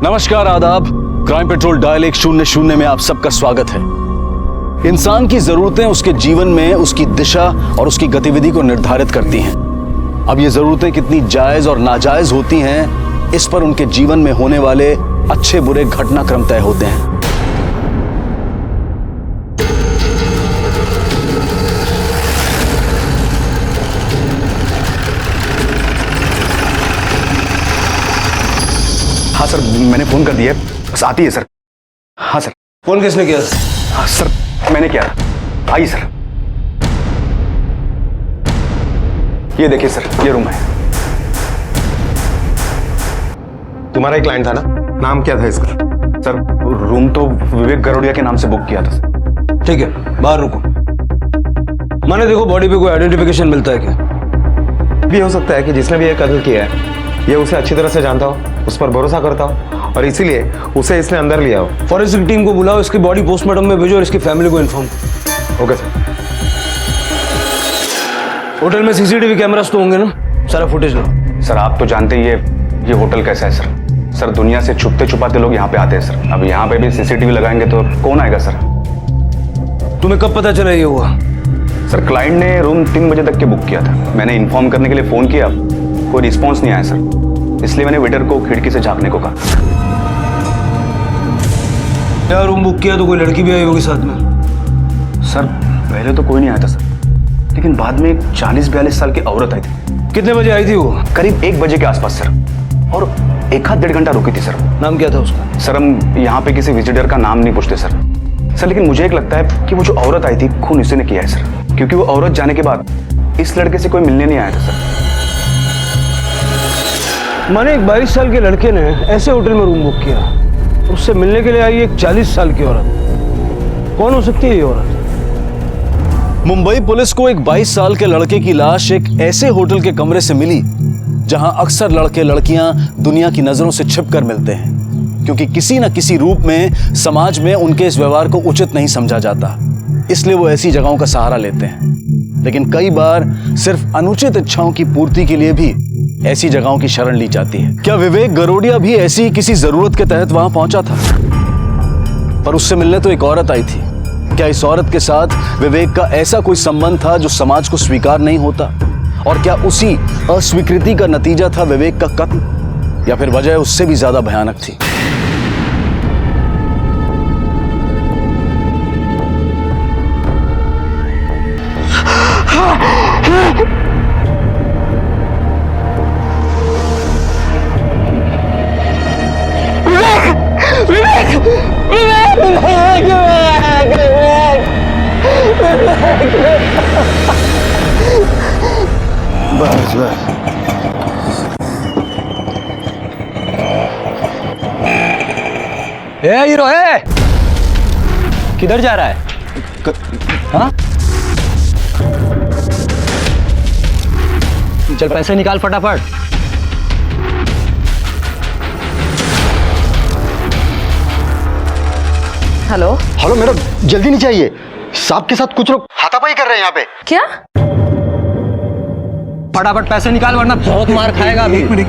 नमस्कार, आदाब। Crime petrol dial 100 में आप सबका स्वागत है। इंसान की जरूरतें उसके जीवन में उसकी दिशा और उसकी गतिविधि को निर्धारित करती हैं। अब ये जरूरतें कितनी जायज और नाजायज होती हैं, इस पर उनके जीवन में होने वाले अच्छे बुरे घटनाक्रम तय होते हैं। हाँ सर, मैंने फोन कर दिया, बस आती है सर। हाँ सर। फोन किसने किया? हाँ सर, मैंने किया, आई सर। ये देखिए सर, ये रूम है। तुम्हारा ही क्लाइंट था ना? नाम क्या था इसका? सर, रूम तो विवेक गरोडिया के नाम से बुक किया था सर। ठीक है, बाहर रुको। मैंने देखो बॉडी पे कोई आइडेंटिफिकेशन मिलता है क्या? भी हो सकता है कि जिसने भी ये कत्ल किया है ये उसे अच्छी तरह से जानता हो, उस पर भरोसा करता हो और इसीलिए उसे इसने अंदर लिया हो। फॉरेंसिक टीम को बुलाओ, इसकी बॉडी पोस्टमार्टम में भेजो और इसकी फैमिली को इन्फॉर्म। Okay sir. होटल में सीसीटीवी कैमरास तो होंगे ना? सारा फुटेज लो। सर, आप तो जानते ही ये होटल कैसा है सर। सर, दुनिया से छुपते छुपाते लोग यहाँ पे आते हैं सर। अब यहाँ पे भी सीसीटीवी लगाएंगे तो कौन आएगा सर? तुम्हें कब पता चला ये हुआ? सर, क्लाइंट ने रूम 3 बजे तक के बुक किया था। मैंने इन्फॉर्म करने के लिए फोन किया, कोई रिस्पॉन्स नहीं आया सर। इसलिए मैंने वेटर को खिड़की से झांकने को कहा। क्या रूम बुक किया तो कोई लड़की भी आई होगी साथ में? सर, पहले तो कोई नहीं आया था सर, लेकिन बाद में एक 40-42 साल की औरत आई थी। कितने बजे आई थी वो? करीब 1 बजे के आसपास सर, और 1-1.5 घंटा रुकी थी सर। नाम क्या था उसका? सर, हम यहाँ पे किसी विजिटर का नाम नहीं पूछते सर। सर, लेकिन मुझे एक लगता है कि वो जो औरत आई थी खून इसी ने किया है सर, क्योंकि वो औरत जाने के बाद इस लड़के से कोई मिलने नहीं आया था सर। मैंने एक 22 साल के लड़के ने ऐसे होटल में रूम बुक किया, उससे मिलने के लिए आई एक 40 साल की औरत। कौन हो सकती है ये औरत? मुंबई पुलिस को एक 22 साल के लड़के की लाश एक ऐसे होटल के कमरे से मिली जहां अक्सर लड़के लड़कियां दुनिया की नजरों से छिपकर मिलते हैं, क्योंकि किसी न किसी रूप में समाज में उनके इस व्यवहार को उचित नहीं समझा जाता। इसलिए वो ऐसी जगहों का सहारा लेते हैं। लेकिन कई बार सिर्फ अनुचित इच्छाओं की पूर्ति के लिए भी ऐसी जगहों की शरण ली जाती है। क्या विवेक गरोडिया भी ऐसी किसी जरूरत के तहत वहां पहुंचा था? पर उससे मिलने तो एक औरत आई थी। क्या इस औरत के साथ विवेक का ऐसा कोई संबंध था जो समाज को स्वीकार नहीं होता? और क्या उसी अस्वीकृति का नतीजा था विवेक का कत्ल, या फिर वजह उससे भी ज्यादा भयानक थी? बस बस। ए हीरो है, किधर जा रहा है? हाँ? चल पैसे निकाल फटाफट। हेलो हेलो मैडम, जल्दी नहीं चाहिए। सांप के साथ कुछ लोग हाथापाई कर रहे हैं यहाँ पे। क्या? फटाफट पैसे निकाल वरना बहुत मार खाएगा अभी। एक मिनट।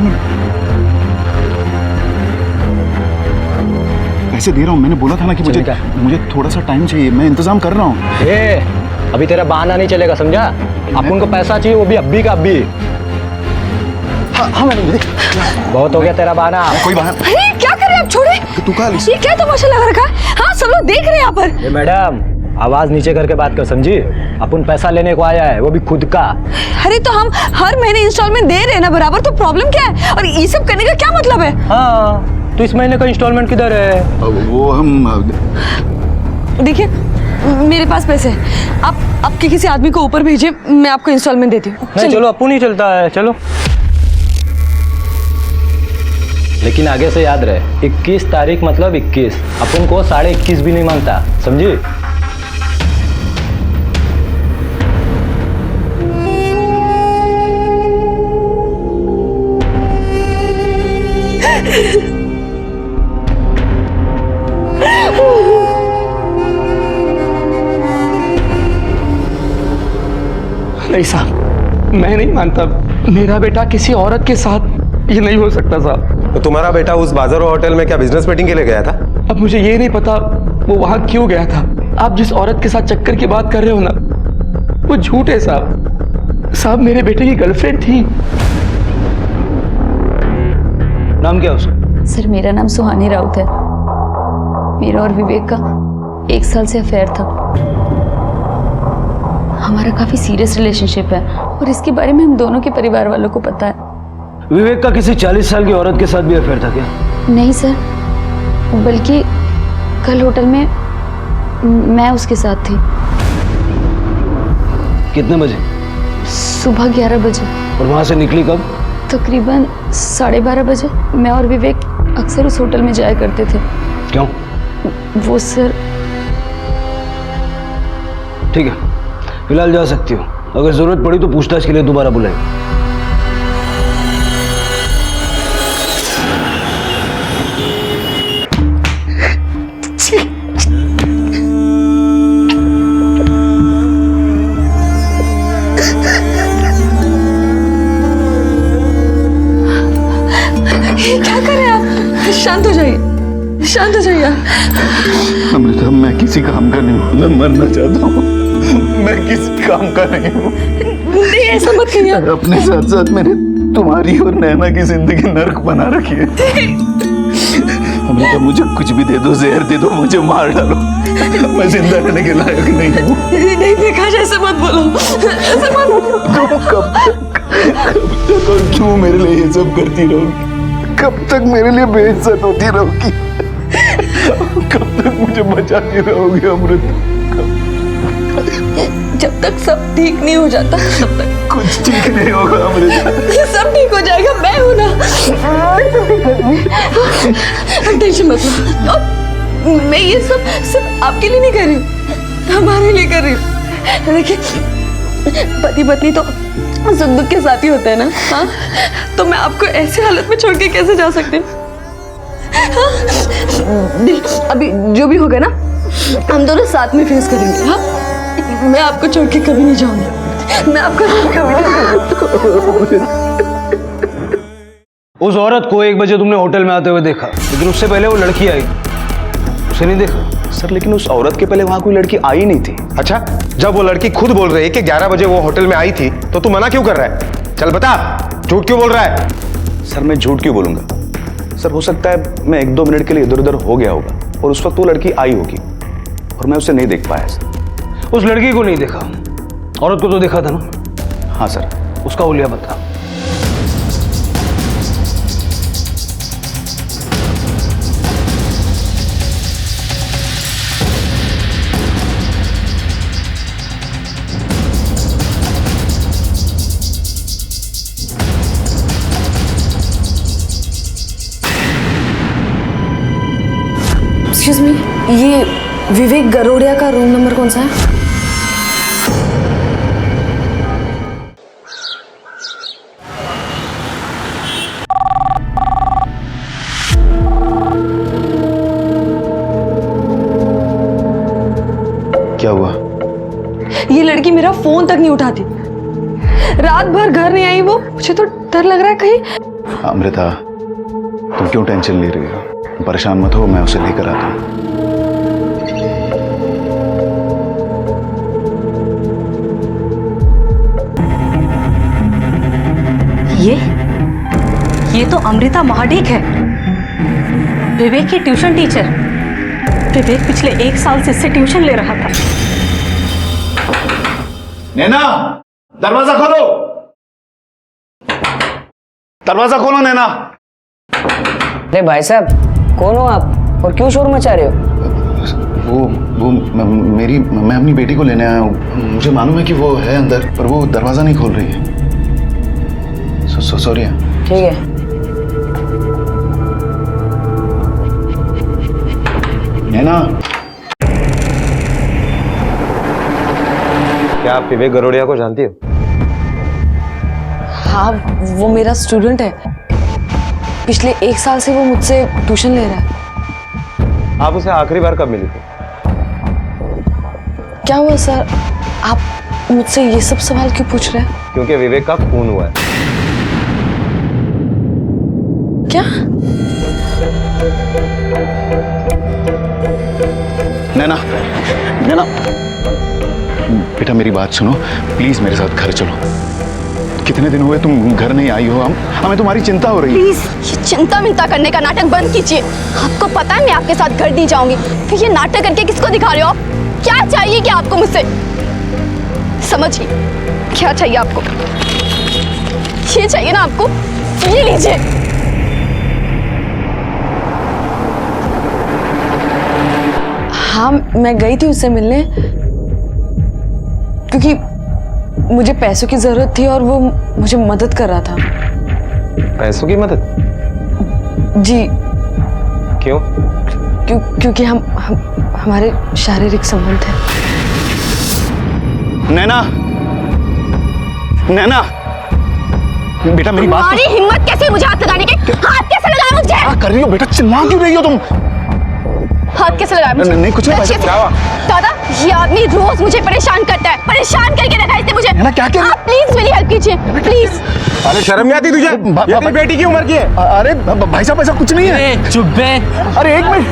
पैसे दे रहा हूँ, मैंने बोला था ना कि मुझे थोड़ा सा टाइम चाहिए, मैं इंतजाम कर रहा हूँ। अभी तेरा बहाना नहीं चलेगा, समझा? अपन को पैसा चाहिए, वो भी अभी का अभी। हाँ मैडम, बहुत हो गया तेरा बहाना। कोई बहाना? अरे क्या कर रहे हैं आप? छोड़े। तू कहाँ? ये क्या तमाशा लगा रखा है? हाँ, सब लोग देख रहे हैं यहाँ पर। मैडम, आवाज नीचे करके बात कर, समझी? अपन पैसा लेने को आया है, वो भी खुद का। अरे तो हम हर महीने इंस्टॉलमेंट दे रहे हैं ना बराबर, तो प्रॉब्लम क्या है? और ये सब करने का क्या मतलब है? हाँ, तो इस महीने का इंस्टॉलमेंट किधर है? वो हम देखिए, मेरे पास पैसे हैं। आप आपके किसी आदमी को ऊपर भेजिए, मैं आपको इंस्टॉलमेंट देती हूँ। नहीं, चलो अपन ही चलता है, चलो। लेकिन आगे से याद रहे, 21 तारीख मतलब 21। अपन को 21.5 भी नहीं मांगता, समझी? नहीं साहब, मैं नहीं मानता। मेरा बेटा किसी औरत के साथ ये नहीं हो सकता साहब। तो तुम्हारा बेटा उस बाजारो होटल में क्या बिजनेस मीटिंग के लिए गया था? अब मुझे ये नहीं पता वो वहां क्यों गया था। आप जिस औरत के साथ चक्कर की बात कर रहे हो ना, वो झूठ है साहब। साहब मेरे बेटे की गर्लफ्रेंड थी। नाम क्या है उसका? सर मेरा नाम सुहानी राउत है। मेरा और विवेक का 1 साल से अफेयर था। हमारा काफी सीरियस रिलेशनशिप है और इसके बारे में हम दोनों के परिवार वालों को पता है। विवेक का किसी 40 साल की औरत के साथ भी अफेयर था क्या? नहीं सर, बल्कि कल होटल में मैं उसके साथ थी। कितने बजे? सुबह 11 बजे। और वहां से निकली कब? तकरीबन 12:30 बजे। मैं और विवेक अक्सर उस होटल में जाया करते थे। क्यों? वो सर। ठीक है, फिलहाल जा सकती हो। अगर जरूरत पड़ी तो पूछताछ के लिए दोबारा बुलाएंगे। क्या कर रहे हैं आप? शांत हो जाइए, शांत हो जाइए। अमृता, मैं किसी काम का नहीं हूँ। मैं मरना चाहता हूँ। मैं किसी काम का नहीं हूँ। नहीं, ऐसा मत कहिए। अपने साथ साथ मैंने तुम्हारी और नैना की जिंदगी नर्क बना रखी है। अमृता, मुझे कुछ भी दे दो, जहर दे दो, मुझे मार डालो। मैं जिंदा रहने के लायक नहीं हूँ। नहीं प्रकाश, ऐसा मत बोलो, ऐसा मत बोलो। तुम कब तक और क्यों मेरे लिए ये सब करती रहोगी? कब तक मेरे लिए बेइज्जत होती रहोगी? कब तक मुझे बचाती रहोगी अमृता? जब तक सब ठीक नहीं हो जाता तब तक कुछ ठीक नहीं होगा अमृता। सब ठीक हो जाएगा, मैं हूं ना। टेंशन मत लो। और मैं ये सब आपके लिए नहीं कर रही हूँ, हमारे लिए कर रही हूँ। देखिए, पति पत्नी तो सुख दुख के साथ ही होते हैं ना। हाँ, तो मैं आपको ऐसी हालत में छोड़ के कैसे जा सकती हूँ? हाँ? अभी जो भी होगा ना, हम दोनों साथ में फेस करेंगे। हाँ, मैं आपको छोड़ के कभी नहीं जाऊंगी। मैं आपको कभी नहीं जाऊंगी। उस औरत को 1 बजे तुमने होटल में आते हुए देखा, लेकिन उससे पहले वो लड़की आई, उसे नहीं देखा? सर, लेकिन उस औरत के पहले वहां कोई लड़की आई नहीं थी। अच्छा, जब वो लड़की खुद बोल रही है कि 11 बजे वो होटल में आई थी, तो तू मना क्यों कर रहा है? चल बता, झूठ क्यों बोल रहा है? सर, मैं झूठ क्यों बोलूंगा? सर, हो सकता है मैं 1-2 मिनट के लिए इधर उधर हो गया होगा और उस वक्त वो लड़की आई होगी और मैं उसे नहीं देख पाया। सर, उस लड़की को नहीं देखा, औरत को तो देखा था ना? हाँ सर। उसका हुलिया बता। एक्सक्यूज मी, ये विवेक गरोड़िया का रूम नंबर कौन सा है? क्या हुआ? ये लड़की मेरा फोन तक नहीं उठाती, रात भर घर नहीं आई वो। मुझे तो डर लग रहा है कहीं। अमृता, तुम क्यों टेंशन ले रही हो? परेशान मत हो, मैं उसे लेकर आता हूँ। ये तो अमृता महाडिक है, विवेक की ट्यूशन टीचर। विवेक पिछले 1 साल से इससे ट्यूशन ले रहा था। नैना, दरवाजा खोलो, दरवाजा खोलो नैना। अरे भाई साहब, कौन हो आप और क्यों शोर मचा रहे हो? मैं अपनी बेटी को लेने आया हूँ। मुझे मालूम है कि वो है अंदर, पर वो दरवाजा नहीं खोल रही है। सॉरी। ठीक है। नैना, क्या आप विवेक गरोड़िया को जानती हो? हाँ, वो मेरा स्टूडेंट है। पिछले 1 साल से वो मुझसे ट्यूशन ले रहा है। आप उसे आखिरी बार कब मिली थी? क्या हुआ सर, आप मुझसे ये सब सवाल क्यों पूछ रहे हैं? क्योंकि विवेक का खून हुआ है। क्या? नैना, नैना, बेटा मेरी बात सुनो, प्लीज मेरे साथ घर चलो। कितने दिन हुए तुम घर नहीं आई हो, हमें तुम्हारी चिंता हो रही है। प्लीज ये चिंता मिंता करने का नाटक बंद कीजिए। आपको पता है मैं आपके साथ घर नहीं जाऊंगी, फिर ये नाटक करके किसको दिखा रहे हो आप? क्या चाहिए क्या आपको मुझसे? समझिए, क्या चाहिए आपको? ये चाहिए ना आपको, ये लीजिए। हाँ, मैं गई थी उससे मिलने क्योंकि मुझे पैसों की जरूरत थी और वो मुझे मदद कर रहा था। पैसों की मदद? जी। क्यों? क्योंकि हमारे शारीरिक संबंध है। नैना, नैना, बेटा मेरी बात। तुम्हारी हिम्मत कैसे मुझे हाथ लगाने की? हाथ कैसे लगाया मुझे? क्या कर रही हो बेटा, चिल्ला क्यों रही हो तुम? हाथ कैसे लगाया मुझे? नहीं कुछ नहीं। क्या हुआ? दादा, ये आदमी रोज मुझे परेशान करता है, परेशान करके रखा है इसने मुझे। नैना क्या कह रही? आप प्लीज मेरी हेल्प कीजिए, प्लीज। अरे शर्म नहीं आती तुझे? ये तेरी बेटी की उम्र की है। अरे भाई साहब ऐसा कुछ नहीं है। चुप बे। अरे एक मिनट,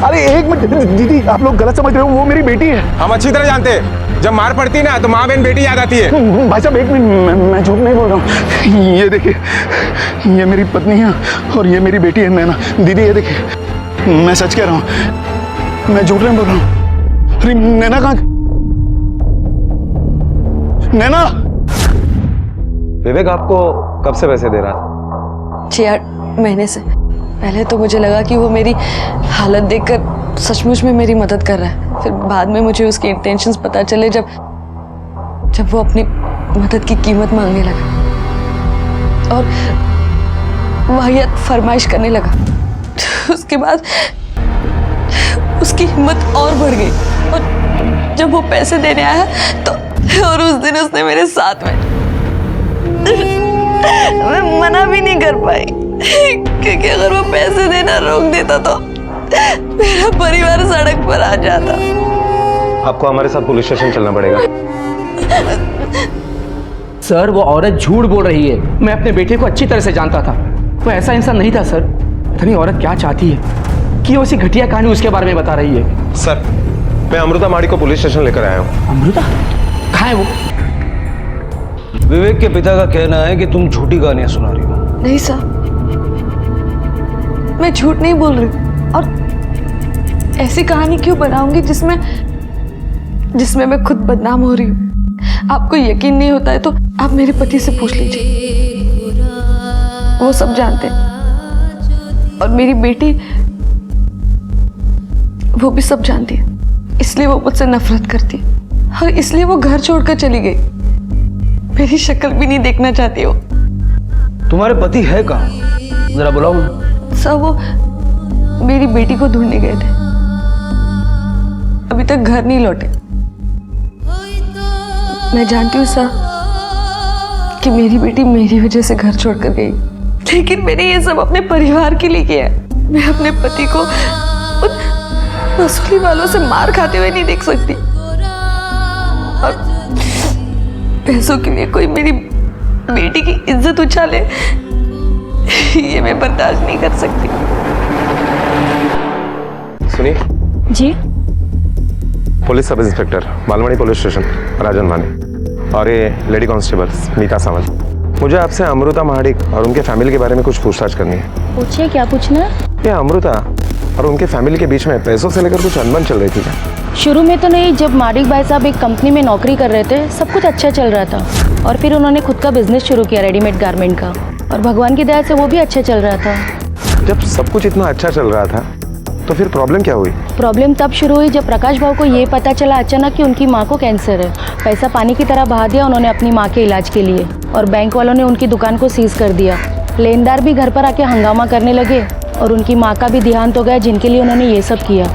अरे एक मिनट दीदी, आप लोग गलत समझ रहे हो, वो मेरी बेटी है। हम अच्छी तरह जानते हैं, जब मार पड़ती है ना तो माँ बहन बेटी याद आती है। भाई साहब एक मिनट, मैं झूठ नहीं बोल रहा हूँ। ये देखिए, ये मेरी पत्नी है और ये मेरी बेटी है नैना। दीदी ये देखिए, मैं सच कह रहा हूँ, मैं झूठ नहीं बोल रहा हूँ। अरे नैना कहाँ? नैना! विवेक आपको कब से पैसे दे रहा था? 6-8 महीने से। पहले तो मुझे लगा कि वो मेरी हालत देखकर सचमुच में मेरी मदद कर रहा है, फिर बाद में मुझे उसके इंटेंशंस पता चले जब वो अपनी मदद की कीमत मांगने लगा और वाहियात फरमाइश करने लगा। उसके बाद उसकी हिम्मत और बढ़ गई और जब वो पैसे देने आया तो और उस दिन उसने मेरे साथ में मैं मना भी नहीं कर पाई क्योंकि अगर वो पैसे देना रोक देता तो मेरा परिवार सड़क पर आ जाता। आपको हमारे साथ पुलिस स्टेशन चलना पड़ेगा। सर वो औरत झूठ बोल रही है। मैं अपने बेटे को अच्छी तरह से जानता था, वो ऐसा इंसान नहीं था सर। पता नहीं औरत क्या चाहती है कि वो ऐसी घटिया कहानी उसके बारे में बता रही है। सर मैं अमृता माड़ी को पुलिस स्टेशन लेकर आया हूँ। अमृता कहाँ है वो? विवेक के पिता का कहना है कि तुम झूठी कहानियां सुना रही हो। नहीं सर, मैं झूठ नहीं बोल रही और ऐसी कहानी क्यों बनाऊंगी जिसमें मैं खुद बदनाम हो रही हूँ। आपको यकीन नहीं होता है तो आप मेरे पति से पूछ लीजिए, वो सब जानते हैं। और मेरी बेटी वो भी सब जानती है, इसलिए वो मुझसे नफरत करती है और इसलिए वो घर छोड़कर चली गई। मेरी शक्ल भी नहीं देखना चाहती हो। तुम्हारे पति है कहाँ? जरा बुलाओ ना। सर वो मेरी बेटी को ढूंढने गए थे, अभी तक घर नहीं लौटे। मैं जानती हूँ सर कि मेरी बेटी मेरी वजह से घर छोड़कर गई, लेकिन मैंने ये सब अपने परिवार के लिए किया है। मैं अपने पति को उन वसूली वालों से मार खाते हुए नहीं देख सकती और पैसों के लिए कोई मेरी बेटी की इज्जत उछाले ये मैं बर्दाश्त नहीं कर सकती। सुनिए जी। Police sub inspector Balamani police station Rajan Mani और ये लेडी कांस्टेबल मीता सावंत। मुझे आपसे अमृता महाडिक और उनके फैमिली के बारे में कुछ पूछताछ करनी है। पूछिए, क्या पूछना है? ये अमृता और उनके फैमिली के बीच में पैसों से लेकर कुछ अनबन चल रही थी क्या? शुरू में तो नहीं, जब माडिक भाई साहब एक कंपनी में नौकरी कर रहे थे सब कुछ अच्छा चल रहा था और फिर उन्होंने खुद का बिजनेस शुरू किया रेडीमेड गारमेंट का और भगवान की दया से वो भी अच्छा चल रहा था। जब सब कुछ इतना अच्छा चल रहा था तो फिर प्रॉब्लम क्या हुई? प्रॉब्लम तब शुरू हुई जब प्रकाश भाव को ये पता चला अचानक कि उनकी माँ को कैंसर है। पैसा पानी की तरह बहा दिया उन्होंने अपनी माँ के इलाज के लिए और बैंक वालों ने उनकी दुकान को सीज कर दिया। लेनदार भी घर पर आके हंगामा करने लगे और उनकी माँ का भी देहांत हो गया जिनके लिए उन्होंने ये सब किया।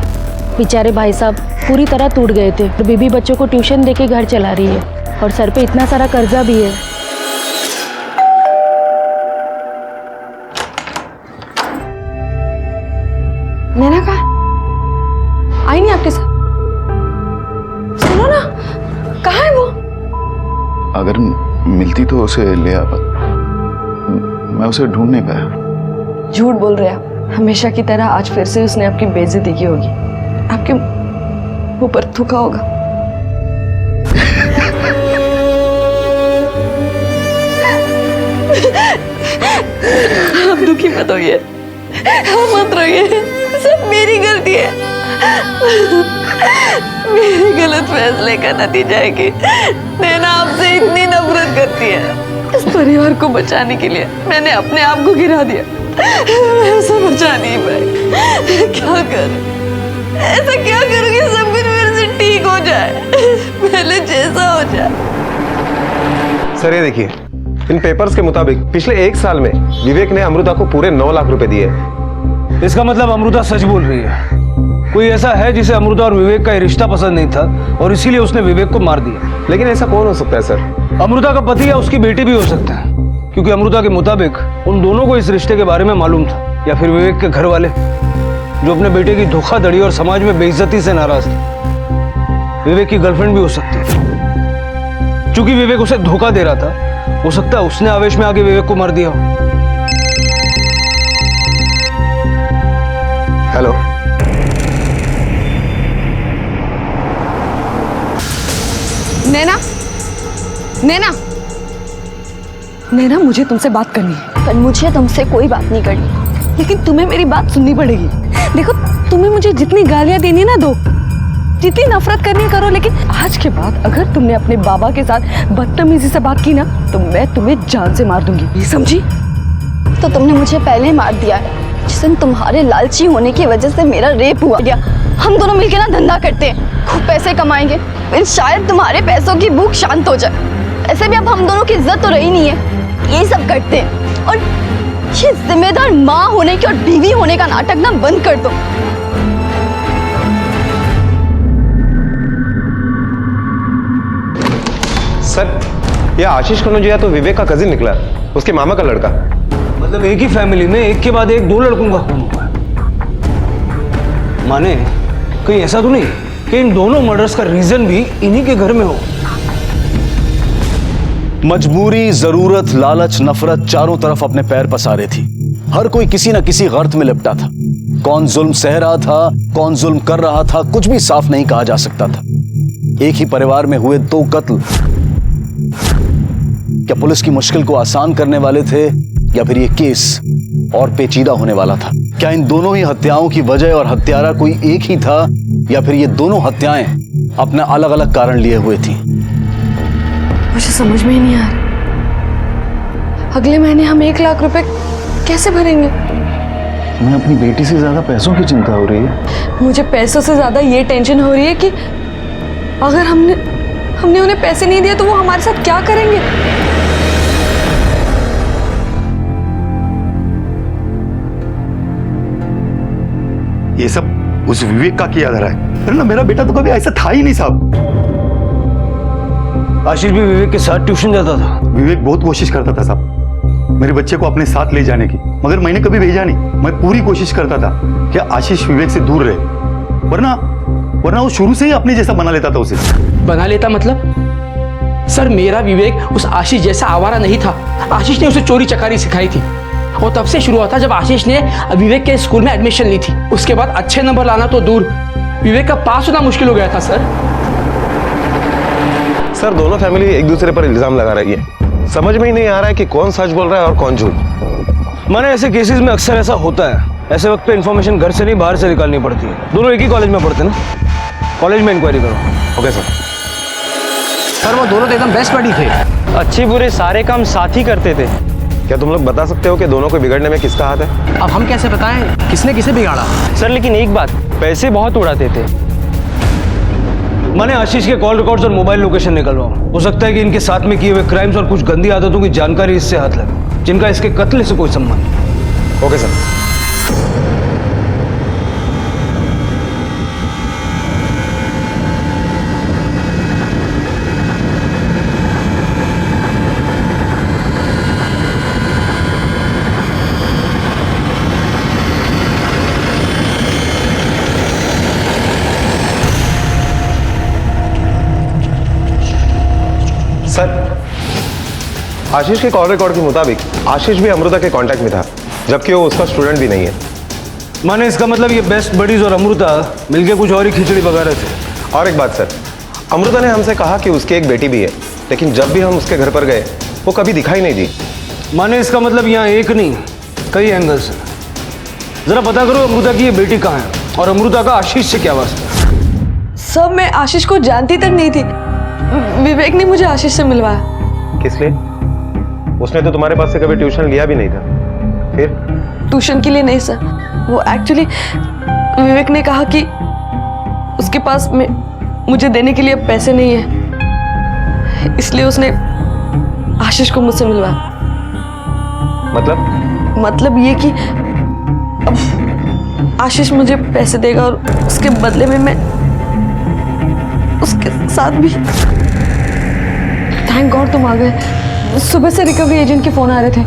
बेचारे भाई साहब पूरी तरह टूट गए थे और बीबी बच्चों को ट्यूशन देके घर चला रही है और सर पे इतना सारा कर्जा भी है। नैना कहाँ? आई नहीं आपके साथ? सुनो ना, कहाँ है वो? अगर मिलती तो उसे ले आता। मैं उसे ढूंढ नहीं पाया। झूठ बोल रहे आप। हमेशा की तरह आज फिर से उसने आपकी बेइज्जती की होगी, आपके मुंह पर थूका होगा। आप दुखी मत होइए, आप मत रोइए, सब मेरी गलती है। मेरे गलत फैसले का नतीजा है कि नैना आपसे इतनी नफरत करती है। इस परिवार को बचाने के लिए मैंने अपने आप को गिरा दिया। ऐसा बचा नहीं पाई। क्या कर, ऐसा क्या करूं कि सब कुछ मेरे से ठीक हो जाए, पहले जैसा हो जाए। सर ये देखिए, इन पेपर्स के मुताबिक पिछले 1 साल में विवेक ने अमृता को पूरे 9 लाख रुपए दिए। इसका मतलब अमृता सच बोल रही है। कोई ऐसा है जिसे अमृता और विवेक का ये रिश्ता पसंद नहीं था और इसीलिए उसने विवेक को मार दिया। लेकिन ऐसा कौन हो सकता है सर? अमृता का पति या उसकी बेटी भी हो सकता है, क्योंकि अमृता के मुताबिक उन दोनों को इस रिश्ते के बारे में मालूम था। या फिर विवेक के घर वाले जो अपने बेटे की धोखाधड़ी और समाज में बेइज्जती से नाराज थे। विवेक की गर्लफ्रेंड भी हो सकती है। चूंकि विवेक उसे धोखा दे रहा था, हो सकता है उसने आवेश में आके विवेक को मार दिया हो। हेलो, नैना, नैना, नैना, मुझे तुमसे बात करनी है। पर मुझे तुमसे कोई बात नहीं करनी। लेकिन तुम्हें मेरी बात सुननी पड़ेगी। देखो, तुम्हें मुझे जितनी गालियां देनी ना दो, जितनी नफरत करनी करो, लेकिन आज के बाद अगर तुमने अपने बाबा के साथ बदतमीजी से बात की ना, तो मैं तुम्हें जान से मार दूंगी, ये समझी? तो तुमने मुझे पहले मार दिया है। जिस दिन तुम्हारे लालची होने की वजह से मेरा रेप हुआ। हम दोनों मिलकर ना धंधा करते हैं, खूब पैसे कमाएंगे, फिर शायद तुम्हारे पैसों की भूख शांत हो जाए। ऐसे भी अब हम दोनों की इज्जत तो रही नहीं है। यही सब करते हैं और ये जिम्मेदार माँ होने की और बीवी होने का नाटक ना बंद कर दो। सर, ये आशीष कनौजिया तो विवेक का कजिन निकला, उसके मामा का लड़का। मतलब एक ही फैमिली में एक के बाद एक 2 लड़कों का खून हुआ है। माने कहीं ऐसा तो नहीं कि इन दोनों मर्डर्स का रीजन भी इन्हीं के घर में हो? मजबूरी, जरूरत, लालच, नफरत चारों तरफ अपने पैर पसारे थी। हर कोई किसी न किसी गर्त में लिपटा था। कौन जुल्म सह रहा था, कौन जुल्म कर रहा था, कुछ भी साफ नहीं कहा जा सकता था। एक ही परिवार में हुए 2 कत्ल क्या पुलिस की मुश्किल को आसान करने वाले थे, या फिर ये केस और पेचीदा होने वाला था? क्या इन दोनों ही हत्याओं की वजह और हत्यारा कोई एक ही था, या फिर ये दोनों हत्याएं अपना अलग अलग कारण लिए हुए थी? मुझे समझ में ही नहीं आ रहा। अगले महीने हम 1 लाख रुपए कैसे भरेंगे? तुम्हें अपनी बेटी से ज्यादा पैसों की चिंता हो रही है। मुझे पैसों से ज्यादा ये टेंशन हो रही है कि अगर हमने उन्हें पैसे नहीं दिए तो वो हमारे साथ क्या करेंगे? ये सब उस विवेक का किया धरा है। अरे ना, मेरा बेटा तो कभी ऐसा था ही नहीं साहब। आशीष भी विवेक के साथ ट्यूशन जाता था। विवेक बहुत कोशिश करता था साहब मेरे बच्चे को अपने साथ ले जाने की, मगर मैंने कभी भेजा नहीं। मैं पूरी कोशिश करता था कि आशीष विवेक से दूर रहे, वरना वो शुरू से ही अपने जैसा बना लेता था उसे। बना लेता मतलब? सर, मेरा विवेक उस आशीष जैसा आवारा नहीं था। आशीष ने उसे चोरी चकारी सिखाई थी और तब से शुरू हुआ था जब आशीष ने विवेक के स्कूल में एडमिशन ली थी। उसके बाद अच्छे नंबर लाना तो दूर, विवेक का पास होना मुश्किल हो गया था। सर, दोनों फैमिली एक दूसरे पर इल्जाम लगा रही है। समझ में ही नहीं आ रहा है कि कौन सच बोल रहा है और कौन झूठ। माने ऐसे केसेस में अक्सर ऐसा होता है। ऐसे वक्त पे इन्फॉर्मेशन घर से नहीं बाहर से निकालनी पड़ती है। दोनों एक ही कॉलेज में पढ़ते ना, कॉलेज में इंक्वायरी करो। Okay sir. सर, वो दोनों तो एकदम बेस्ट बडी थे, अच्छे बुरे सारे काम साथ ही करते थे। क्या तुम लोग बता सकते हो कि दोनों को बिगड़ने में किसका हाथ है? अब हम कैसे बताएं किसने किसे बिगाड़ा? सर, लेकिन एक बात, पैसे बहुत उड़ाते थे। मैंने आशीष के कॉल रिकॉर्ड्स और मोबाइल लोकेशन निकलवाऊं। हो सकता है कि इनके साथ में किए हुए क्राइम्स और कुछ गंदी आदतों की जानकारी इससे हाथ लगे, जिनका इसके कत्ल से कोई संबंध नहीं। Okay sir. आशीष के कॉल रिकॉर्ड के मुताबिक आशीष भी अमृता के कांटेक्ट में था, जबकि वो उसका स्टूडेंट भी नहीं है। माने इसका मतलब ये बेस्ट बडीज और अमृता मिलके कुछ और ही खिचड़ी पका रहे थे। और एक बात सर, अमृता ने हमसे कहा कि उसकी एक बेटी भी है, लेकिन जब भी हम उसके घर पर गए वो कभी दिखाई नहीं दी। माने इसका मतलब यहाँ एक नहीं कई एंगल्स हैं। जरा पता करो अमृता की ये बेटी कहाँ है और अमृता का आशीष से क्या वास्ता। सब मैं आशीष को जानती तक नहीं थी। विवेक ने मुझे आशीष से मिलवाया। किस लिए? उसने तो तुम्हारे पास से कभी ट्यूशन लिया भी नहीं था। फिर? ट्यूशन के लिए नहीं सर, वो एक्चुअली विवेक ने कहा कि उसके पास मुझे देने के लिए अब पैसे नहीं है, इसलिए उसने आशीष को मुझसे मिलवाया। मतलब ये कि अब आशीष मुझे पैसे देगा और उसके बदले में मैं उसके साथ भी। थैंक गॉड तुम आ गए। सुबह से रिकवरी एजेंट के फोन आ रहे थे,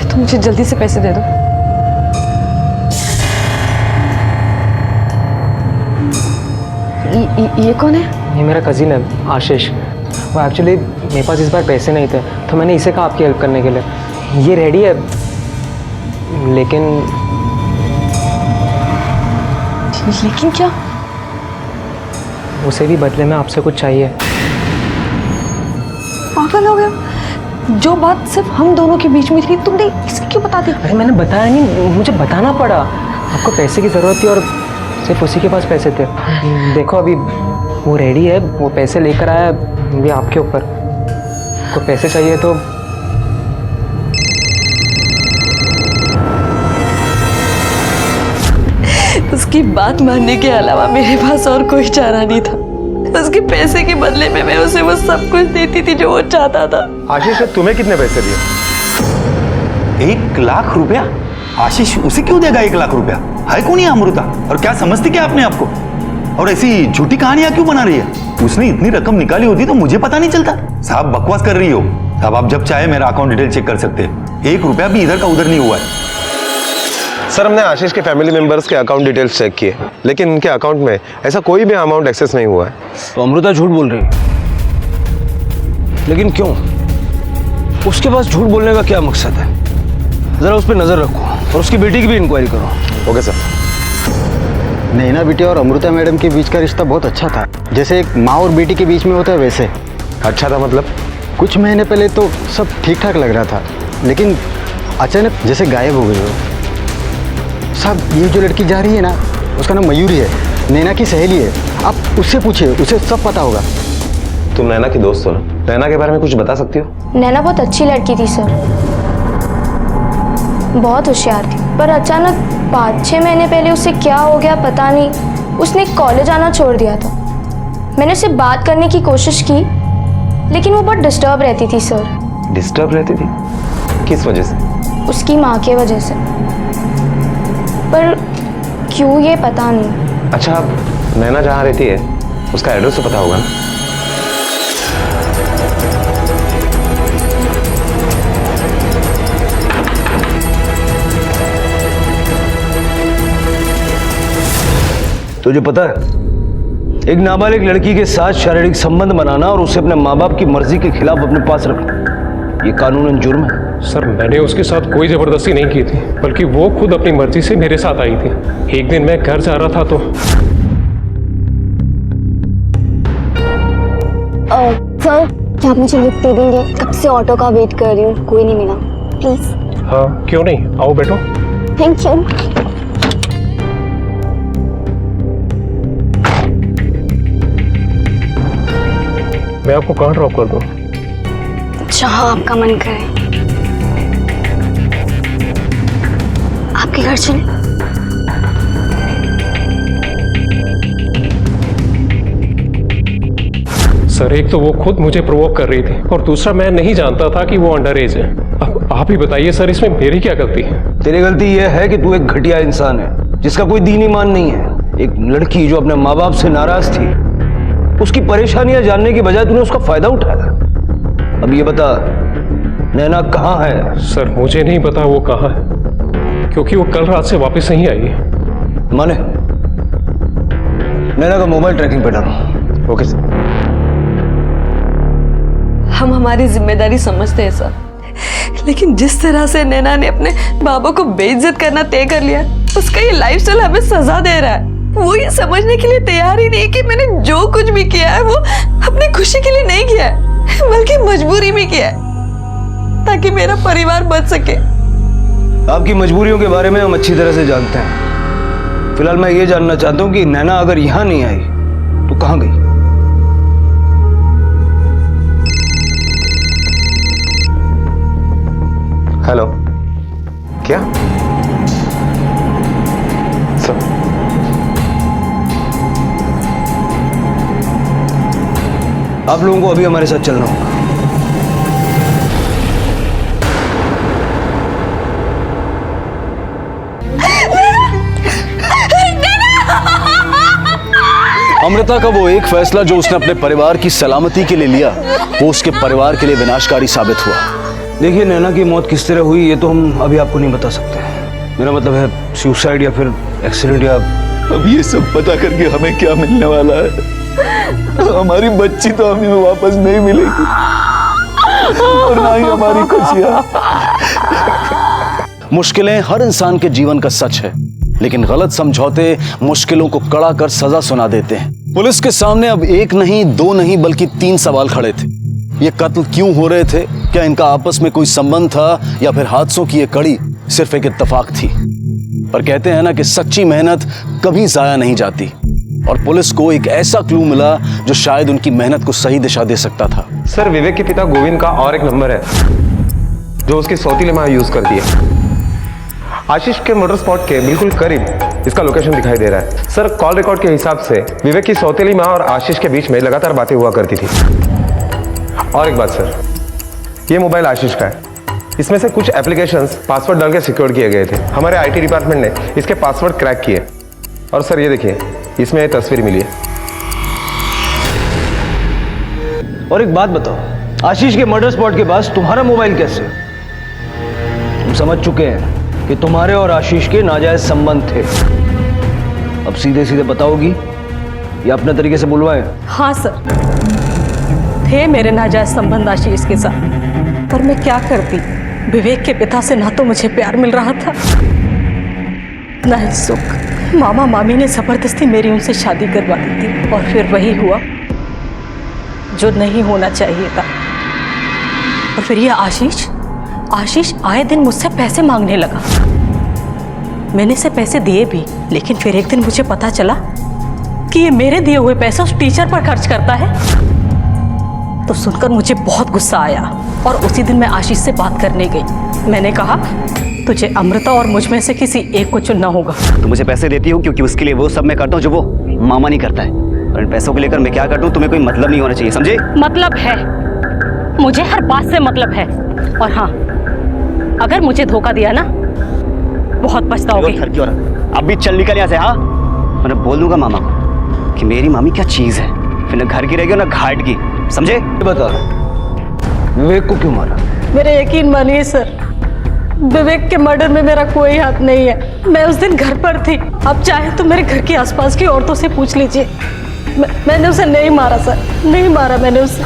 तो मुझे जल्दी से पैसे दे दो। ये कौन है? ये मेरा कजिन है आशीष। वो एक्चुअली मेरे पास इस बार पैसे नहीं थे, तो मैंने इसे कहा आपकी हेल्प करने के लिए। ये रेडी है, लेकिन क्या? उसे भी बदले में आपसे कुछ चाहिए। पागल हो गया? जो बात सिर्फ हम दोनों के बीच में थी तुमने इसे क्यों बता दी? अरे मैंने बताया नहीं, मुझे बताना पड़ा। आपको पैसे की ज़रूरत थी और सिर्फ उसी के पास पैसे थे। देखो अभी वो रेडी है, वो पैसे लेकर आया, भी आपके ऊपर। आपको पैसे चाहिए तो उसकी बात मानने के अलावा मेरे पास और कोई चारा नहीं था। उसके पैसे के बदले में मैं उसे वो सब कुछ देती थी जो वो चाहता था। आशीष ने तुम्हें कितने पैसे दिए? 1 लाख रुपया? आशीष उसे क्यों देगा 1 लाख रुपया? है कौन ये अमृता? और क्या समझती क्या अपने आपको? और ऐसी झूठी कहानियां क्यों बना रही है? उसने इतनी रकम निकाली होती तो मुझे पता नहीं चलता। साहब बकवास कर रही हो। साहब आप जब चाहे मेरा अकाउंट डिटेल चेक कर सकते हैं। 1 रुपया भी इधर का उधर नहीं हुआ है। सर हमने आशीष के फैमिली मेंबर्स के अकाउंट डिटेल्स चेक किए, लेकिन उनके अकाउंट में ऐसा कोई भी अमाउंट एक्सेस नहीं हुआ है। तो अमृता झूठ बोल रही है, लेकिन क्यों? उसके पास झूठ बोलने का क्या मकसद है? जरा उस पर नजर रखो और उसकी बेटी की भी इंक्वायरी करो। Okay sir. नैना बेटी और अमृता मैडम के बीच का रिश्ता बहुत अच्छा था, जैसे एक माँ और बेटी के बीच में होता है वैसे। अच्छा था मतलब? कुछ महीने पहले तो सब ठीक ठाक लग रहा था, लेकिन अचानक जैसे गायब हो गई हो। साहब ये जो लड़की जा रही है ना, उसका नाम मयूरी है, नैना की सहेली है। आप उससे पूछिए, उसे सब पता होगा। तुम नैना की दोस्त हो ना, नैना के बारे में कुछ बता सकती हो? नैना बहुत अच्छी लड़की थी सर, बहुत होशियार थी, पर अचानक 5-6 महीने पहले उसे क्या हो गया पता नहीं, उसने कॉलेज आना छोड़ दिया था। मैंने उससे बात करने की कोशिश की, लेकिन वो बहुत डिस्टर्ब रहती थी सर। डिस्टर्ब रहती थी? किस वजह से? उसकी माँ के वजह से, पर क्यों ये पता नहीं। अच्छा नैना जहाँ रहती है उसका एड्रेस तो पता होगा ना? तुझे पता है, एक नाबालिग लड़की के साथ शारीरिक संबंध बनाना और उसे अपने माँ बाप की मर्जी के खिलाफ अपने पास रखना, ये कानूनन जुर्म है। सर मैंने उसके साथ कोई जबरदस्ती नहीं की थी, बल्कि वो खुद अपनी मर्जी से मेरे साथ आई थी। एक दिन मैं घर जा रहा था तो सर क्या आप मुझे लिफ्ट दे देंगे? कब से ऑटो का वेट कर रही हूँ, कोई नहीं मिला, प्लीज। हाँ क्यों नहीं, आओ बैठो। Thank you. मैं आपको कहाँ ड्रॉप कर दूँ? जहाँ आपका मन करे। आपके घर चले। सर एक तो वो खुद मुझे प्रोवोक कर रही थी और दूसरा मैं नहीं जानता था कि वो अंडर एज है। अब आप ही बताइए सर, इसमें मेरी क्या गलती है? तेरी गलती यह है कि तू एक घटिया इंसान है जिसका कोई दीन ईमान नहीं है। एक लड़की जो अपने माँ बाप से नाराज थी, उसकी परेशानियां जानने की बजाय तूने उसका फायदा उठाया। अब ये बता नैना कहाँ है? सर मुझे नहीं पता वो कहाँ है, क्योंकि वो कल रात से वापस नहीं आई है। माने नैना का मोबाइल ट्रैकिंग पे डालो। Okay sir. हम हमारी जिम्मेदारी समझते हैं सर, लेकिन जिस तरह से नैना ने अपने बाबा को बेइज्जत करना तय कर लिया, उसका ये लाइफस्टाइल हमें सजा दे रहा है। वो ये समझने के लिए तैयार ही नहीं कि मैंने जो कुछ भी किया है वो अपनी खुशी के लिए नहीं किया है, बल्कि मजबूरी में किया है, ताकि मेरा परिवार बच सके। आपकी मजबूरियों के बारे में हम अच्छी तरह से जानते हैं। फिलहाल मैं ये जानना चाहता हूँ कि नैना अगर यहाँ नहीं आई तो कहाँ गई? हेलो, क्या सर? आप लोगों को अभी हमारे साथ चलना होगा। अमृता का वो एक फैसला जो उसने अपने परिवार की सलामती के लिए लिया, वो उसके परिवार के लिए विनाशकारी साबित हुआ। देखिए, नैना की मौत किस तरह हुई ये तो हम अभी आपको नहीं बता सकते। मेरा मतलब है सुसाइड या फिर एक्सीडेंट या... अब ये सब पता करके हमें क्या मिलने वाला है? हमारी बच्ची तो हमें वापस नहीं मिलेगी और ना ही हमारी खुशियां। मुश्किलें हर इंसान के जीवन का सच है, लेकिन गलत समझौते मुश्किलों को कड़ा कर सजा सुना देते हैं। पुलिस के सामने अब एक नहीं, दो नहीं, बल्कि 3 सवाल खड़े थे। ये कत्ल क्यों हो रहे थे? क्या इनका आपस में कोई संबंध था या फिर हादसों की ये कड़ी सिर्फ एक इत्तेफाक थी? पर कहते हैं ना कि सच्ची मेहनत कभी जाया नहीं जाती, और पुलिस को एक ऐसा क्लू मिला जो शायद उनकी मेहनत को सही दिशा दे सकता था। सर, विवेक के पिता गोविंद का और एक नंबर है जो उसकी सौतीली मां यूज करती है। आशीष के मोटर स्पॉट के बिल्कुल करीब इसका लोकेशन दिखाई दे रहा है। सर, कॉल रिकॉर्ड के हिसाब से विवेक की सौतेली मां और आशीष के बीच में लगातार बातें हुआ करती थी। और एक बात सर, ये मोबाइल आशीष का है। इसमें से कुछ एप्लीकेशंस पासवर्ड डाल के सिक्योर किए गए थे। हमारे आईटी डिपार्टमेंट ने इसके पासवर्ड क्रैक किए। और सर ये देखिए, इसमें ये तस्वीर मिली है। और एक बात बताओ, आशीष के मर्डर स्पॉट के पास तुम्हारा मोबाइल कैसे? तुम समझ चुके हैं कि तुम्हारे और आशीष के नाजायज संबंध थे। अब सीधे सीधे बताओगी या अपने तरीके से बुलवाए? हाँ सर, थे मेरे नाजायज संबंध आशीष के साथ, पर मैं क्या करती? विवेक के पिता से ना तो मुझे प्यार मिल रहा था ना ही सुख। मामा मामी ने जबरदस्ती मेरी उनसे शादी करवा दी थी, और फिर वही हुआ जो नहीं होना चाहिए था। और फिर ये आशीष आए दिन मुझसे पैसे मांगने लगा। मैंने इसे पैसे दिए भी, लेकिन फिर एक दिन मुझे पता चला कि ये मेरे दिए हुए पैसे उस टीचर पर खर्च करता है। तो सुनकर मुझे बहुत गुस्सा आया, और उसी दिन मैं आशीष से बात करने गई। मैंने कहा, तुझे अमृता और मुझ में से किसी एक को चुनना होगा। तो मुझे पैसे देती हूँ क्योंकि उसके लिए वो सब मैं करता हूँ जो वो मामा नहीं करता है, और इन पैसों को लेकर मैं क्या करता हूँ तुम्हें कोई मतलब नहीं होना चाहिए, समझे? मतलब है, मुझे हर बात से मतलब है। और हाँ, अगर मुझे धोखा दिया ना, बहुत पछताओगे। घर की औरत, अब भी चल निकल यहाँ से। हाँ, मैं बोल दूंगा मामा को कि मेरी मामी क्या चीज है, फिर न घर की रहेगी और न घाट की, समझे? बता, विवेक को क्यों मारा? मेरा यकीन मानिए सर, विवेक के मर्डर में मेरा कोई हाथ नहीं है। मैं उस दिन घर पर थी। आप चाहे तो मेरे घर के आसपास की औरतों से पूछ लीजिए। मैंने उसे नहीं मारा सर, नहीं मारा मैंने उसे।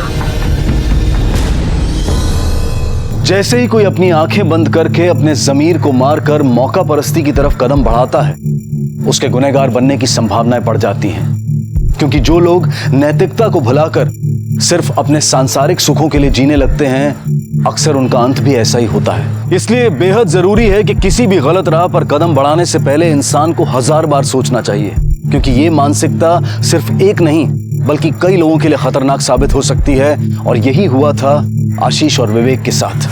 जैसे ही कोई अपनी आंखें बंद करके अपने जमीर को मारकर मौका परस्ती की तरफ कदम बढ़ाता है, उसके गुनहगार बनने की संभावनाएं बढ़ जाती हैं। क्योंकि जो लोग नैतिकता को भुलाकर सिर्फ अपने सांसारिक सुखों के लिए जीने लगते हैं, अक्सर उनका अंत भी ऐसा ही होता है। इसलिए बेहद जरूरी है कि किसी भी गलत राह पर कदम बढ़ाने से पहले इंसान को 1000 बार सोचना चाहिए, क्योंकि ये मानसिकता सिर्फ एक नहीं बल्कि कई लोगों के लिए खतरनाक साबित हो सकती है। और यही हुआ था आशीष और विवेक के साथ।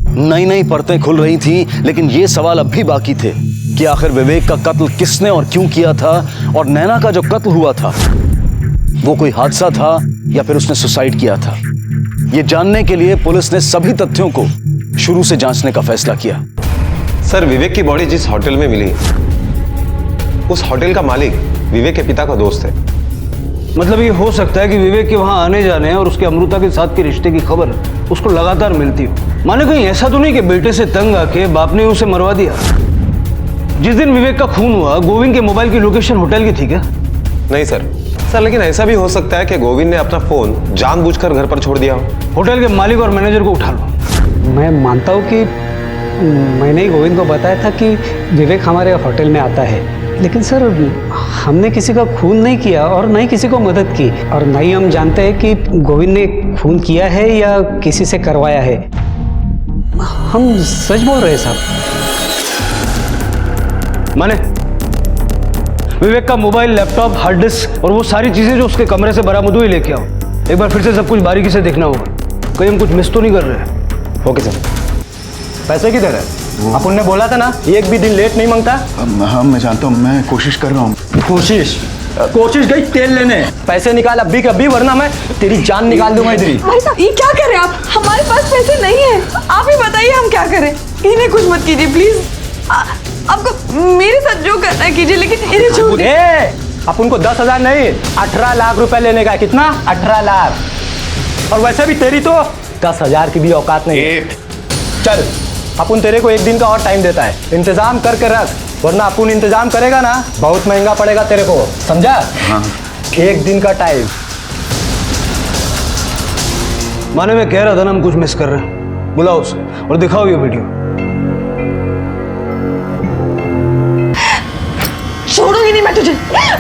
नई नई परतें खुल रही थी, लेकिन ये सवाल अब भी बाकी थे कि आखिर विवेक का कत्ल किसने और क्यों किया था, और नैना का जो कत्ल हुआ था वो कोई हादसा था या फिर उसने सुसाइड किया था। ये जानने के लिए पुलिस ने सभी तथ्यों को शुरू से जांचने का फैसला किया। सर, विवेक की बॉडी जिस होटल में मिली, उस होटल का मालिक विवेक के पिता का दोस्त है। मतलब ये हो सकता है कि विवेक के वहां आने जाने और उसके अमृता के साथ के रिश्ते की खबर उसको लगातार मिलती हो। माने कहीं ऐसा तो नहीं कि बेटे से तंग आके बाप ने उसे मरवा दिया? जिस दिन विवेक का खून हुआ, गोविंद के मोबाइल की लोकेशन होटल की थी क्या? नहीं सर, लेकिन ऐसा भी हो सकता है कि गोविंद ने अपना फोन जानबूझकर घर पर छोड़ दिया हो। होटल के मालिक और मैनेजर को उठा लो। मैं मानता हूँ कि मैंने ही गोविंद को बताया था कि विवेक हमारे होटल में आता है, लेकिन सर हमने किसी का खून नहीं किया और न ही किसी को मदद की, और न ही हम जानते हैं कि गोविंद ने खून किया है या किसी से करवाया है। हम सच बोल रहे हैं साहब। माने विवेक का मोबाइल, लैपटॉप, हार्ड डिस्क और वो सारी चीजें जो उसके कमरे से बरामद हुई लेके आओ। एक बार फिर से सब कुछ बारीकी से देखना होगा, कहीं हम कुछ मिस तो नहीं कर रहे। Okay sir. पैसे किधर है? अपन ने बोला था ना एक भी दिन लेट नहीं मांगता। हाँ मैं जानता हूँ, मैं कोशिश कर रहा हूँ। कोशिश गई तेल लेने। पैसे निकाल अभी के अभी, वरना मैं तेरी जान निकाल दूंगा इधर ही। भाई साहब ये क्या करें आप? हमारे पास पैसे नहीं है, आप ही बताइए हम क्या करें। इन्हें कुछ मत कीजिए प्लीज। आपको मेरे साथ जो करना है कीजिए, लेकिन इन्हें छोड़ दीजिए। अपन को 10,000 नहीं 18 लाख रुपए लेने का है। कितना? 18 लाख। और वैसे भी तेरी तो 10,000 की भी औकात नहीं है। चल अपन तेरे को एक दिन का और टाइम देता है, इंतजाम करके रख, वरना अपन इंतजाम करेगा ना बहुत महंगा पड़ेगा तेरे को, समझा? हाँ। एक दिन का टाइम। माने मैं कह रहा था ना हम कुछ मिस कर रहे हैं। बुलाओ उसे और दिखाओ ये वीडियो। छोड़ूंगी नहीं मैं तुझे,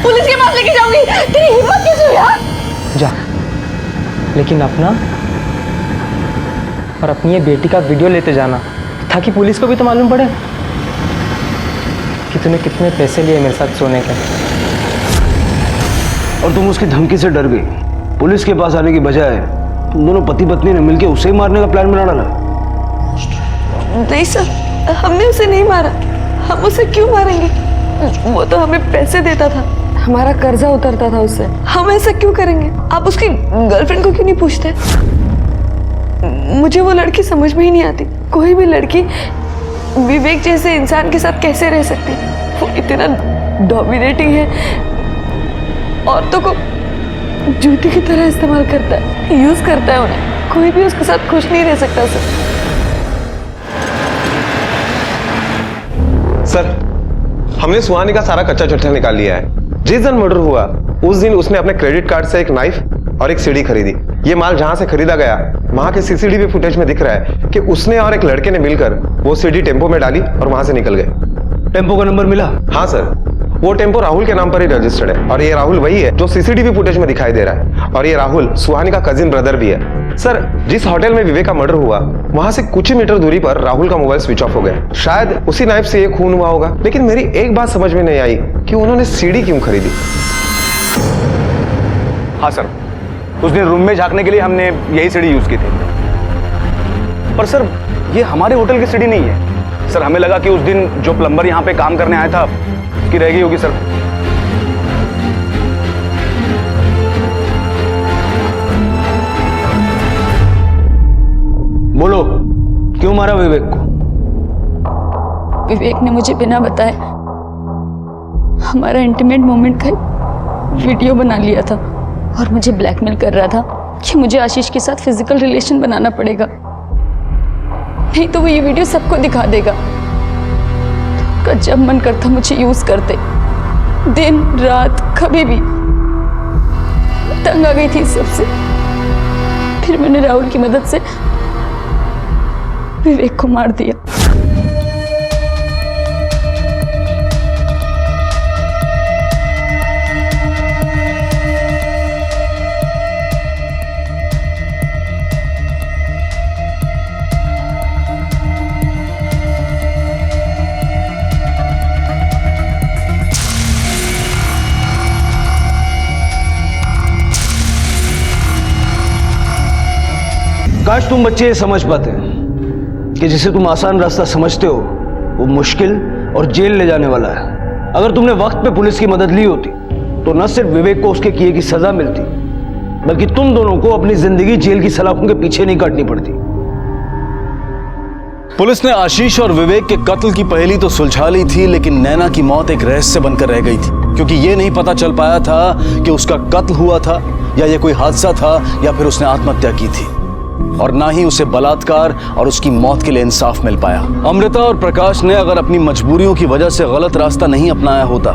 पुलिस के पास लेके जाऊंगी। तेरी हिम्मत कैसे हुई यार? जा, लेकिन अपना और अपनी ये बेटी का वीडियो लेते जाना, ताकि पुलिस को भी तो मालूम पड़े कि तूने कितने पैसे लिए मेरे साथ सोने के। और तुम उसकी धमकी से डर गई। पुलिस के पास आने की बजाय तुम दोनों पति पत्नी ने मिलकर उसे ही मारने का प्लान बना डाला। नहीं सर, हमने उसे नहीं मारा। हम उसे क्यों मारेंगे? वो तो हमें पैसे देता था, हमारा कर्जा उतरता था उससे। हम ऐसा क्यों करेंगे? आप उसकी गर्लफ्रेंड को क्यों नहीं पूछते? मुझे वो लड़की समझ में ही नहीं आती। कोई भी लड़की विवेक जैसे इंसान के साथ कैसे रह सकती? वो इतना डोमिनेटिंग है, औरतों को जूती की तरह इस्तेमाल करता है, यूज करता है उन्हें। कोई भी उसके साथ खुश नहीं रह सकता सर, हमने सुहानी का सारा कच्चा चिट्ठा निकाल लिया है। जिस दिन मर्डर हुआ उस दिन उसने अपने क्रेडिट कार्ड से एक नाइफ और एक सीडी खरीदी। ये माल जहां से खरीदा गया वहां के सीसीटीवी फुटेज में दिख रहा है कि उसने और एक लड़के ने मिलकर वो सीडी टेम्पो में डाली और वहां से निकल गए। टेम्पो का नंबर मिला? हाँ सर, वो टेम्पो राहुल के नाम पर ही रजिस्टर्ड है, और ये राहुल वही है जो सीसीटीवी फुटेज में दिखाई दे रहा है। और ये राहुल सुहानी का कजिन ब्रदर भी है। सर, जिस होटल में विवेक का मर्डर हुआ वहां से कुछ ही मीटर दूरी पर राहुल का मोबाइल स्विच ऑफ हो गया। शायद उसी नाइफ से ये खून हुआ होगा। लेकिन मेरी एक बात समझ में नहीं आई कि उन्होंने सीडी क्यों खरीदी। हाँ सर, उस दिन रूम में झांकने के लिए हमने यही सीढ़ी यूज की थी। पर सर ये हमारे होटल की सीढ़ी नहीं है सर। हमें लगा कि उस दिन जो प्लम्बर यहाँ पे काम करने आया था उसकी रह गई होगी सर। बोलो, क्यों मारा विवेक को? विवेक ने मुझे बिना बताए हमारा इंटीमेट मोमेंट का वीडियो बना लिया था और मुझे ब्लैकमेल कर रहा था कि मुझे आशीष के साथ फिजिकल रिलेशन बनाना पड़ेगा, नहीं तो वो ये वीडियो सबको दिखा देगा। तो जब मन करता मुझे यूज करते, दिन रात कभी भी। तंग आ गई थी इस सबसे। फिर मैंने राहुल की मदद से विवेक को मार दिया। काश तुम बच्चे ये समझ पाते कि जिसे तुम आसान रास्ता समझते हो वो मुश्किल और जेल ले जाने वाला है। अगर तुमने वक्त पे पुलिस की मदद ली होती तो न सिर्फ विवेक को उसके किए की सजा मिलती, बल्कि तुम दोनों को अपनी जिंदगी जेल की सलाखों के पीछे नहीं काटनी पड़ती। पुलिस ने आशीष और विवेक के कत्ल की पहेली तो सुलझा ली थी, लेकिन नैना की मौत एक रहस्य बनकर रह गई थी, क्योंकि ये नहीं पता चल पाया था कि उसका कत्ल हुआ था या ये कोई हादसा था या फिर उसने आत्महत्या की थी। और ना ही उसे बलात्कार और उसकी मौत के लिए इंसाफ मिल पाया। अमृता और प्रकाश ने अगर अपनी मजबूरियों की वजह से गलत रास्ता नहीं अपनाया होता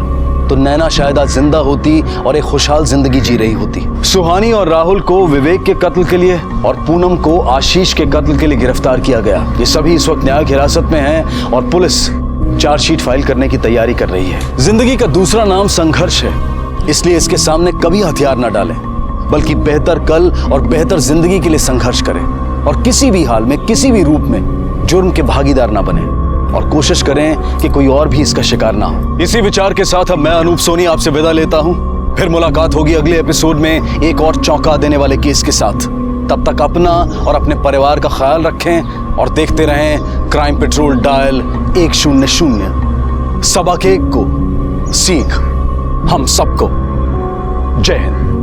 तो नैना शायद आज जिंदा होती और एक खुशहाल जिंदगी जी रही होती। सुहानी और राहुल को विवेक के कत्ल के लिए और पूनम को आशीष के कत्ल के लिए गिरफ्तार किया गया। ये सभी इस वक्त न्यायिक हिरासत में हैं और पुलिस चार्जशीट फाइल करने की तैयारी कर रही है। जिंदगी का दूसरा नाम संघर्ष है, इसलिए इसके सामने कभी हथियार न डालें, बल्कि बेहतर कल और बेहतर जिंदगी के लिए संघर्ष करें और किसी भी हाल में, किसी भी रूप में जुर्म के भागीदार ना बने और कोशिश करें कि कोई और भी इसका शिकार ना हो। इसी विचार के साथ अब मैं अनूप सोनी आपसे विदा लेता हूं। फिर मुलाकात होगी अगले एपिसोड में एक और चौंका देने वाले केस के साथ। तब तक अपना और अपने परिवार का ख्याल रखें और देखते रहें क्राइम पेट्रोल डायल 100। सबक एक को सीख हम सबको। जय हिंद।